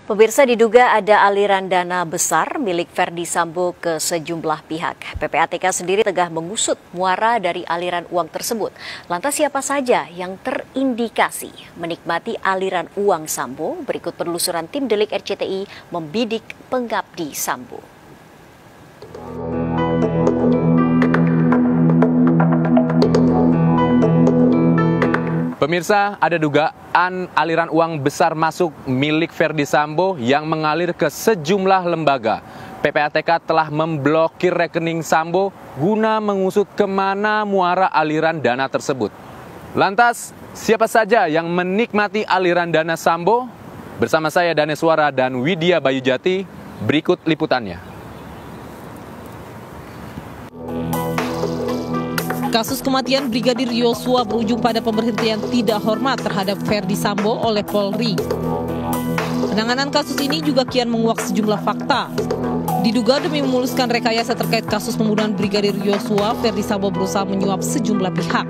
Pemirsa, diduga ada aliran dana besar milik Ferdi Sambo ke sejumlah pihak. PPATK sendiri tengah mengusut muara dari aliran uang tersebut. Lantas siapa saja yang terindikasi menikmati aliran uang Sambo? Berikut penelusuran tim Delik RCTI membidik pengabdi Sambo. Pemirsa, ada dugaan aliran uang besar masuk milik Ferdi Sambo yang mengalir ke sejumlah lembaga. PPATK telah memblokir rekening Sambo guna mengusut kemana muara aliran dana tersebut. Lantas, siapa saja yang menikmati aliran dana Sambo? Bersama saya Daneswara dan Widya Bayujati, berikut liputannya. Kasus kematian Brigadir Yosua berujung pada pemberhentian tidak hormat terhadap Ferdi Sambo oleh Polri. Penanganan kasus ini juga kian menguak sejumlah fakta. Diduga demi memuluskan rekayasa terkait kasus pembunuhan Brigadir Yosua, Ferdi Sambo berusaha menyuap sejumlah pihak.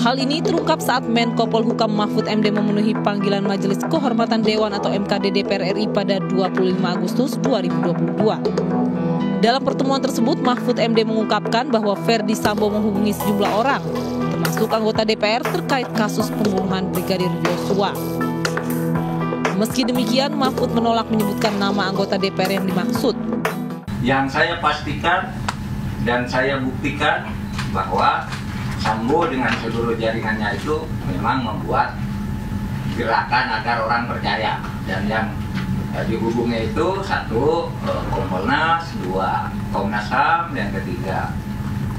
Hal ini terungkap saat Menko Polhukam Mahfud MD memenuhi panggilan Majelis Kehormatan Dewan atau MKD DPR RI pada 25 Agustus 2022. Dalam pertemuan tersebut, Mahfud MD mengungkapkan bahwa Ferdi Sambo menghubungi sejumlah orang, termasuk anggota DPR terkait kasus pembunuhan Brigadir Yosua. Meski demikian, Mahfud menolak menyebutkan nama anggota DPR yang dimaksud. Yang saya pastikan dan saya buktikan bahwa Sambo dengan seluruh jaringannya itu memang membuat gerakan agar orang percaya, dan yang dihubungnya itu satu Kompolnas, dua Komnas HAM, yang ketiga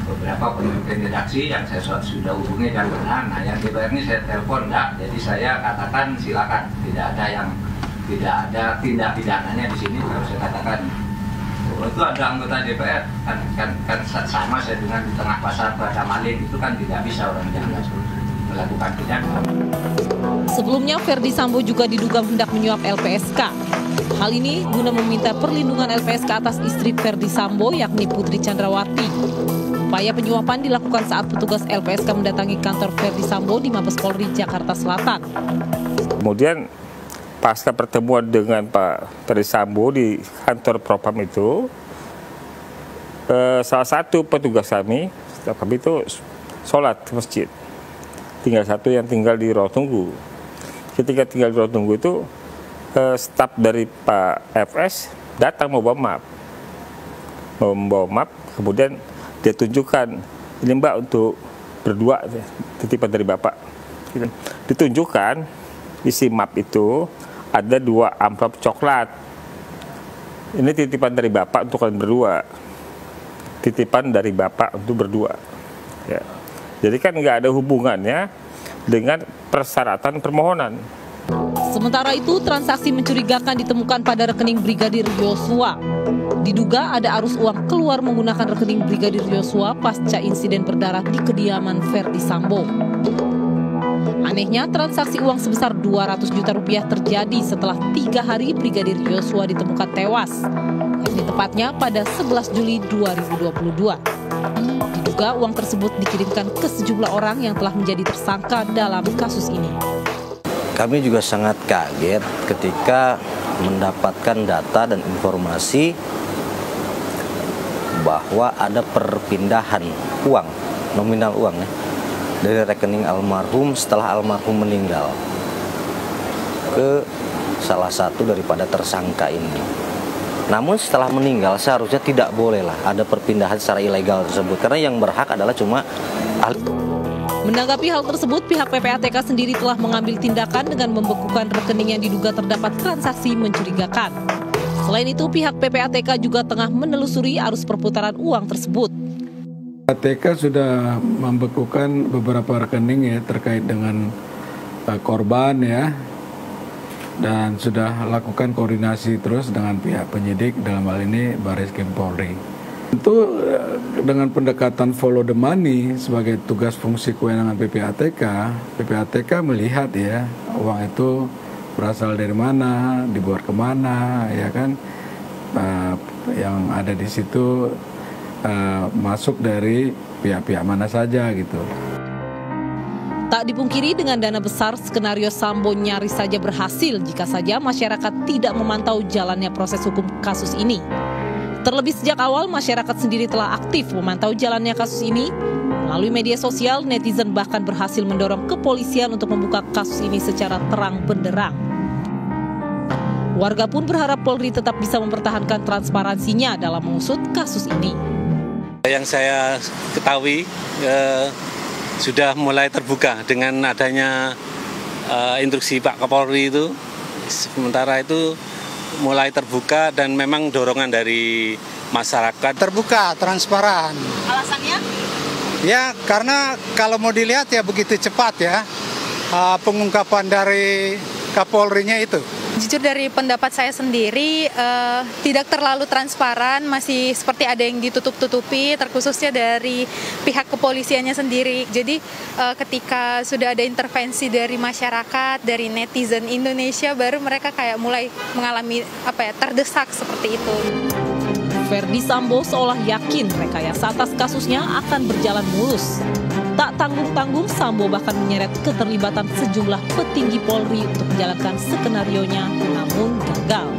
beberapa pemimpin redaksi yang saya sudah hubungi dan benar. Nah, yang DPR ini saya telepon enggak, jadi saya katakan silakan, tidak ada tindak pidananya di sini. Kalau saya katakan itu ada anggota DPR kan sama saya dengan di tengah pasar pada maling, itu kan tidak bisa orang jangan melakukan pidana. Sebelumnya, Ferdi Sambo juga diduga hendak menyuap LPSK. Hal ini guna meminta perlindungan LPSK atas istri Ferdi Sambo, yakni Putri Chandrawati. Upaya penyuapan dilakukan saat petugas LPSK mendatangi kantor Ferdi Sambo di Mabes Polri Jakarta Selatan. Kemudian pasca pertemuan dengan Pak Ferdi Sambo di kantor Propam itu, salah satu petugas kami itu sholat ke masjid. Tinggal satu yang tinggal di ruang tunggu. Ketika tinggal di ruang tunggu itu, staf dari Pak FS datang membawa map, kemudian dia tunjukkan, ini Mbak untuk berdua, titipan dari Bapak. Ditunjukkan isi map itu ada 2 amplop coklat. Ini titipan dari Bapak untuk kalian berdua. Titipan dari Bapak untuk berdua. Ya. Jadi kan nggak ada hubungannya dengan persyaratan permohonan. Sementara itu, transaksi mencurigakan ditemukan pada rekening Brigadir Yosua. Diduga ada arus uang keluar menggunakan rekening Brigadir Yosua pasca insiden berdarah di kediaman Ferdi Sambo. Anehnya, transaksi uang sebesar 200 juta rupiah terjadi setelah 3 hari Brigadir Yosua ditemukan tewas, yakni tepatnya pada 11 Juli 2022. Diduga uang tersebut dikirimkan ke sejumlah orang yang telah menjadi tersangka dalam kasus ini. Kami juga sangat kaget ketika mendapatkan data dan informasi bahwa ada perpindahan uang, nominal uang ya, dari rekening almarhum setelah almarhum meninggal ke salah satu daripada tersangka ini. Namun setelah meninggal seharusnya tidak bolehlah ada perpindahan secara ilegal tersebut, karena yang berhak adalah cuma ahli. Menanggapi hal tersebut, pihak PPATK sendiri telah mengambil tindakan dengan membekukan rekening yang diduga terdapat transaksi mencurigakan. Selain itu, pihak PPATK juga tengah menelusuri arus perputaran uang tersebut. PPATK sudah membekukan beberapa rekening ya terkait dengan korban ya, dan sudah lakukan koordinasi terus dengan pihak penyidik, dalam hal ini Barreskrim Polri. Tentu dengan pendekatan follow the money sebagai tugas fungsi kewenangan PPATK melihat ya uang itu berasal dari mana, dibuat kemana, ya kan, yang ada di situ masuk dari pihak-pihak mana saja gitu. Tak dipungkiri dengan dana besar, skenario Sambo nyaris saja berhasil jika saja masyarakat tidak memantau jalannya proses hukum kasus ini. Terlebih sejak awal, masyarakat sendiri telah aktif memantau jalannya kasus ini. Melalui media sosial, netizen bahkan berhasil mendorong kepolisian untuk membuka kasus ini secara terang benderang. Warga pun berharap Polri tetap bisa mempertahankan transparansinya dalam mengusut kasus ini. Yang saya ketahui sudah mulai terbuka dengan adanya instruksi Pak Kapolri itu. Sementara itu mulai terbuka dan memang dorongan dari masyarakat. Terbuka, transparan. Alasannya? Ya karena kalau mau dilihat ya begitu cepat ya pengungkapan dari Kapolri-nya itu. Jujur dari pendapat saya sendiri tidak terlalu transparan, masih seperti ada yang ditutup-tutupi, terkhususnya dari pihak kepolisiannya sendiri. Jadi ketika sudah ada intervensi dari masyarakat, dari netizen Indonesia, baru mereka kayak mulai mengalami terdesak seperti itu. Ferdi Sambo seolah yakin rekayasa atas kasusnya akan berjalan mulus. Tak tanggung-tanggung, Sambo bahkan menyeret keterlibatan sejumlah petinggi Polri untuk menjalankan skenarionya, namun gagal.